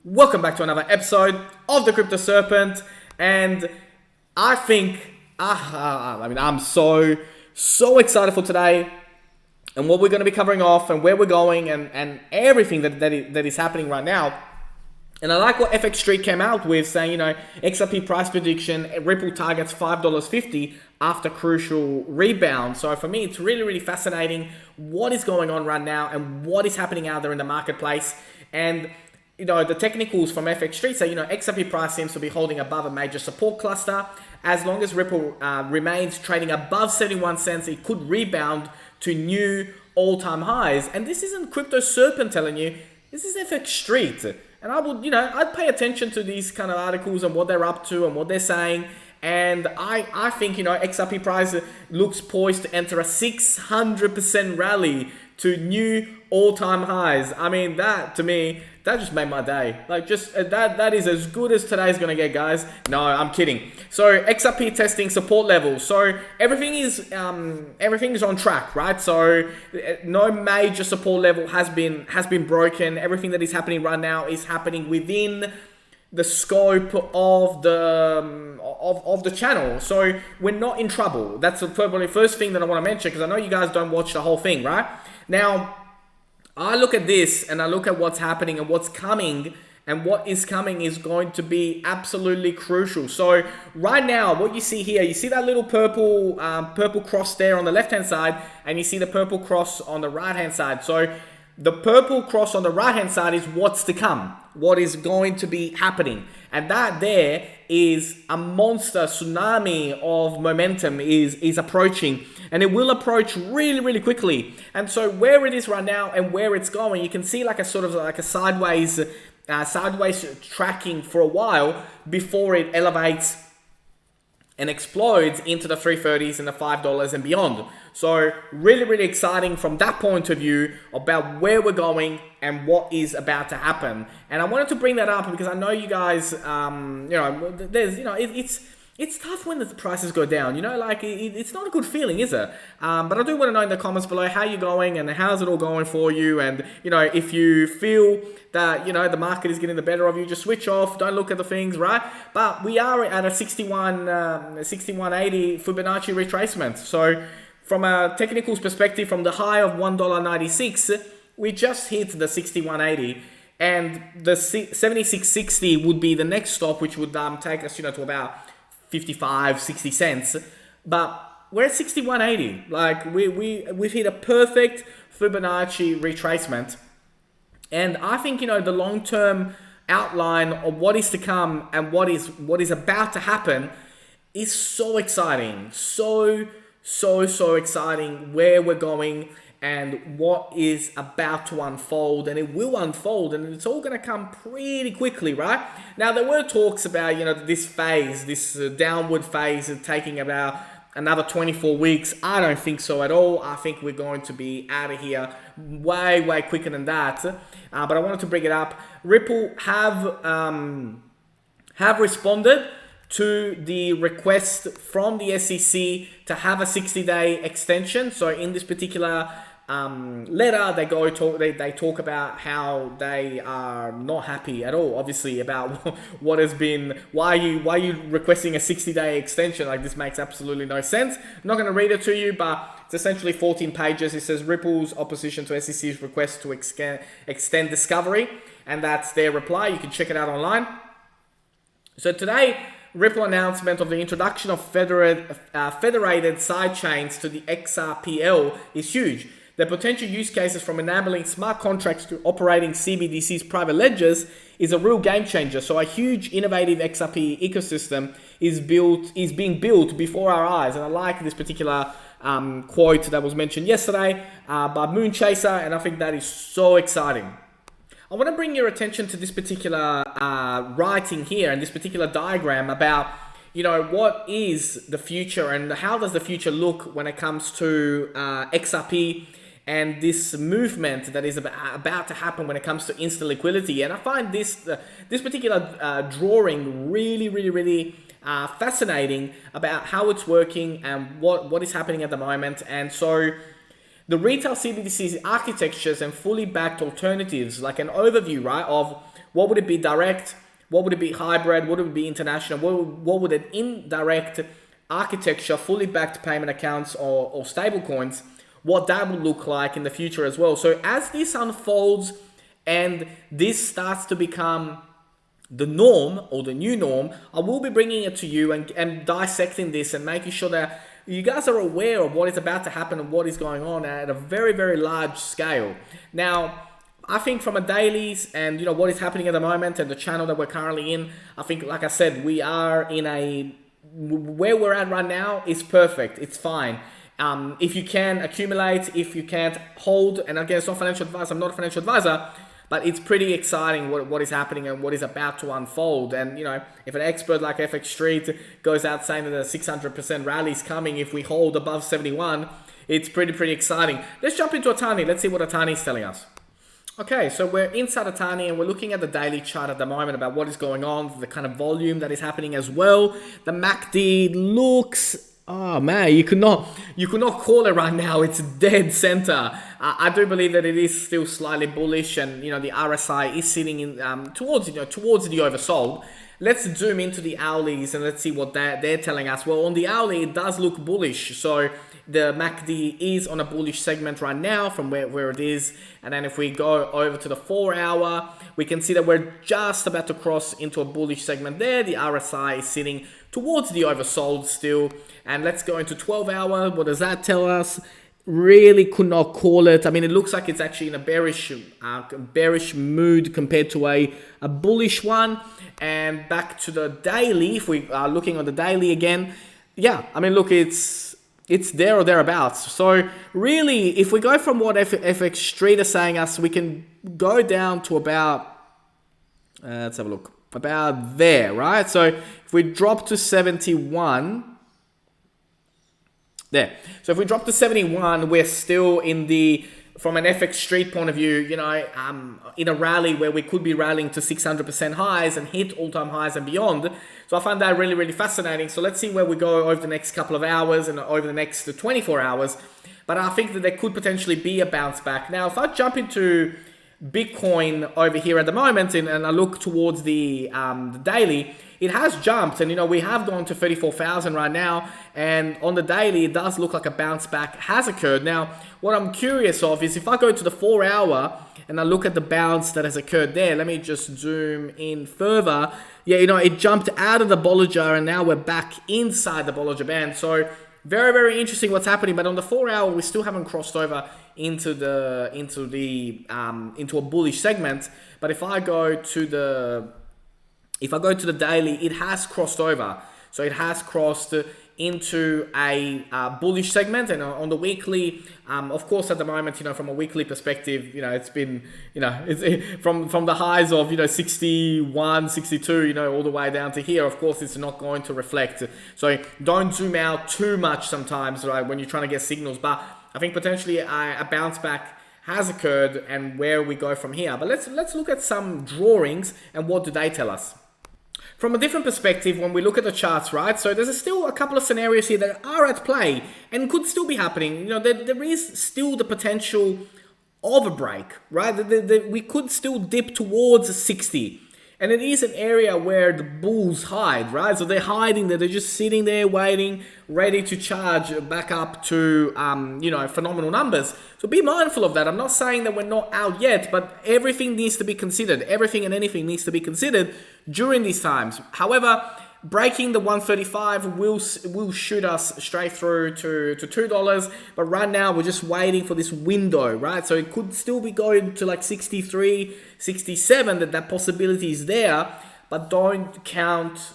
Welcome back to another episode of the Crypto Serpent, and I think, I'm so excited for today and what we're going to be covering off and where we're going and everything that is happening right now. And I like what FX Street came out with, saying, XRP price prediction, Ripple targets $5.50 after crucial rebound. So for me, it's really, really fascinating what is going on right now and what is happening out there in the marketplace. And the technicals from FX Street say, XRP price seems to be holding above a major support cluster. As long as Ripple remains trading above 71 cents, it could rebound to new all-time highs. And this isn't Crypto Serpent telling you, this is FX Street. And I would, I'd pay attention to these kind of articles and what they're up to and what they're saying. And I think, XRP price looks poised to enter a 600% rally to new all-time highs. I mean, that, to me, that just made my day. Like, just that is as good as today's gonna get, guys. No, I'm kidding. So XRP testing support levels. So everything is on track, right? So no major support level has been broken. Everything that is happening right now is happening within the scope of the channel. So we're not in trouble. That's probably the first thing that I want to mention, because I know you guys don't watch the whole thing, right? Now, I look at this and I look at what's happening and what's coming, and what is coming is going to be absolutely crucial. So right now, what you see here, you see that little purple cross there on the left-hand side, and you see the purple cross on the right-hand side. So the purple cross on the right-hand side is what's to come, what is going to be happening. And that there is a monster tsunami of momentum is approaching. And it will approach really, really quickly. And so where it is right now and where it's going, you can see like a sort of like a sideways tracking for a while before it elevates and explodes into the 330s and the $5 and beyond. So really, really exciting from that point of view about where we're going and what is about to happen. And I wanted to bring that up because I know you guys, it's tough when the prices go down, it's not a good feeling, is it? But I do want to know in the comments below how you're going and how's it all going for you. And, if you feel that, the market is getting the better of you, just switch off, don't look at the things, right? But we are at a 6180 Fibonacci retracement. So from a technicals perspective, from the high of $1.96, we just hit the 6180. And the 7660 would be the next stop, which would take us, to about 55-60 cents, but we're at 6180. Like we've hit a perfect Fibonacci retracement, and I think the long-term outline of what is to come and what is about to happen is so exciting, so exciting. Where we're going and what is about to unfold, and it will unfold, and it's all going to come pretty quickly, right? Now, there were talks about, this phase, this downward phase taking about another 24 weeks. I don't think so at all. I think we're going to be out of here way quicker than that. But I wanted to bring it up. Ripple have responded to the request from the SEC to have a 60-day extension. So in this particular letter, they talk about how they are not happy at all, obviously, about what has been, why are you requesting a 60-day extension? Like, this makes absolutely no sense. I'm not going to read it to you, but it's essentially 14 pages. It says Ripple's opposition to SEC's request to extend discovery, and that's their reply. You can check it out online. So today, Ripple announcement of the introduction of federated sidechains to the XRPL is huge. The potential use cases from enabling smart contracts to operating CBDC's private ledgers is a real game changer. So a huge innovative XRP ecosystem is being built before our eyes. And I like this particular quote that was mentioned yesterday by Moonchaser, and I think that is so exciting. I want to bring your attention to this particular writing here and this particular diagram about, what is the future and how does the future look when it comes to XRP and this movement that is about to happen when it comes to instant liquidity. And I find this particular drawing really fascinating about how it's working and what is happening at the moment. And so the retail CBDC's architectures and fully backed alternatives, like an overview, right, of What would it be direct? What would it be hybrid? What would it be international? What would an indirect architecture, fully backed payment accounts or stable coins, what that would look like in the future as well? So as this unfolds and this starts to become the norm or the new norm, I will be bringing it to you and dissecting this and making sure that you guys are aware of what is about to happen and what is going on at a very, very large scale. Now, I think from a dailies and what is happening at the moment and the channel that we're currently in, I think, like I said, we are in where we're at right now is perfect. It's fine. If you can accumulate, if you can't hold, and again, it's not financial advice. I'm not a financial advisor, but it's pretty exciting what is happening and what is about to unfold. And if an expert like FX Street goes out saying that a 600% rally is coming if we hold above 71, it's pretty exciting. Let's jump into Atani. Let's see what Atani is telling us. Okay, so we're inside Atani and we're looking at the daily chart at the moment about what is going on, the kind of volume that is happening as well. The MACD looks, oh man, you could not call it right now. It's dead center. I do believe that it is still slightly bullish, and the RSI is sitting in towards the oversold. Let's zoom into the hourlies and let's see what they're telling us. Well, on the hourly, it does look bullish. So the MACD is on a bullish segment right now from where it is. And then if we go over to the 4 hour, we can see that we're just about to cross into a bullish segment there. The RSI is sitting towards the oversold still. And let's go into 12 hour. What does that tell us? Really could not call it. I mean, it looks like it's actually in a bearish mood compared to a bullish one. And back to the daily, if we are looking on the daily again, yeah, I mean, look, it's there or thereabouts. So really, if we go from what FX Street is saying us, we can go down to about, let's have a look, about there, right? So if we drop to 71, there. So if we drop to 71, we're still from an FX Street point of view, in a rally where we could be rallying to 600% highs and hit all-time highs and beyond. So I find that really, really fascinating. So let's see where we go over the next couple of hours and over the next 24 hours. But I think that there could potentially be a bounce back. Now, if I jump into Bitcoin over here at the moment and I look towards the daily, it has jumped, and we have gone to 34,000 right now, and on the daily it does look like a bounce back has occurred. Now what I'm curious of is if I go to the 4 hour and I look at the bounce that has occurred there, let me just zoom in further. Yeah, it jumped out of the Bollinger and now we're back inside the Bollinger Band. So very, very interesting what's happening. But on the 4 hour, we still haven't crossed over into a bullish segment. But if I go to the daily, it has crossed over. So it has crossed into a bullish segment. And on the weekly, of course, at the moment, from a weekly perspective, it's been, it's from the highs of, 61, 62, all the way down to here. Of course, it's not going to reflect. So don't zoom out too much sometimes, right, when you're trying to get signals. But I think potentially a bounce back has occurred and where we go from here. But let's look at some drawings and what do they tell us. From a different perspective, when we look at the charts, right? So there's still a couple of scenarios here that are at play and could still be happening. There is still the potential of a break, right? We could still dip towards 60. And it is an area where the bulls hide, right? So they're hiding there. They're just sitting there waiting, ready to charge back up to, phenomenal numbers. So be mindful of that. I'm not saying that we're not out yet, but everything needs to be considered. Everything and anything needs to be considered during these times. However, breaking the 135 will shoot us straight through to $2. But right now, we're just waiting for this window, right? So it could still be going to like 63, 67, that possibility is there. But don't count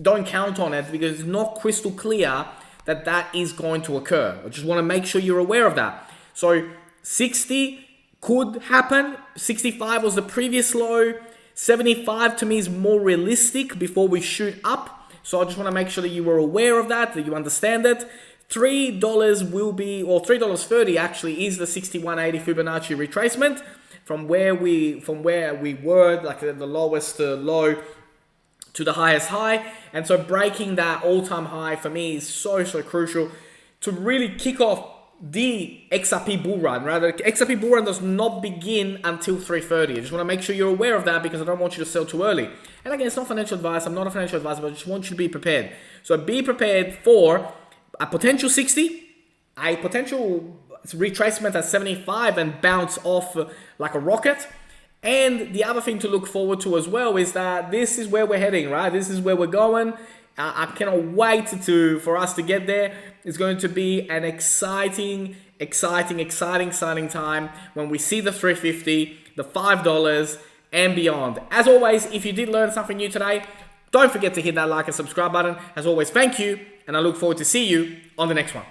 on it because it's not crystal clear that is going to occur. I just want to make sure you're aware of that. So 60 could happen. 65 was the previous low. 75 to me is more realistic before we shoot up. So I just want to make sure that you were aware of that you understand it. $3 will be, or $3.30 actually is the 6180 Fibonacci retracement from where we were, like the lowest low to the highest high. And so breaking that all-time high for me is so crucial to really kick off the XRP bull run, right? The XRP bull run does not begin until 3:30. I just want to make sure you're aware of that because I don't want you to sell too early. And again, it's not financial advice. I'm not a financial advisor, but I just want you to be prepared. So be prepared for a potential 60, a potential retracement at 75 and bounce off like a rocket. And the other thing to look forward to as well is that this is where we're heading, right? This is where we're going. I cannot wait for us to get there. It's going to be an exciting time when we see the 350, the $5 and beyond. As always, if you did learn something new today, don't forget to hit that like and subscribe button. As always, thank you, and I look forward to see you on the next one.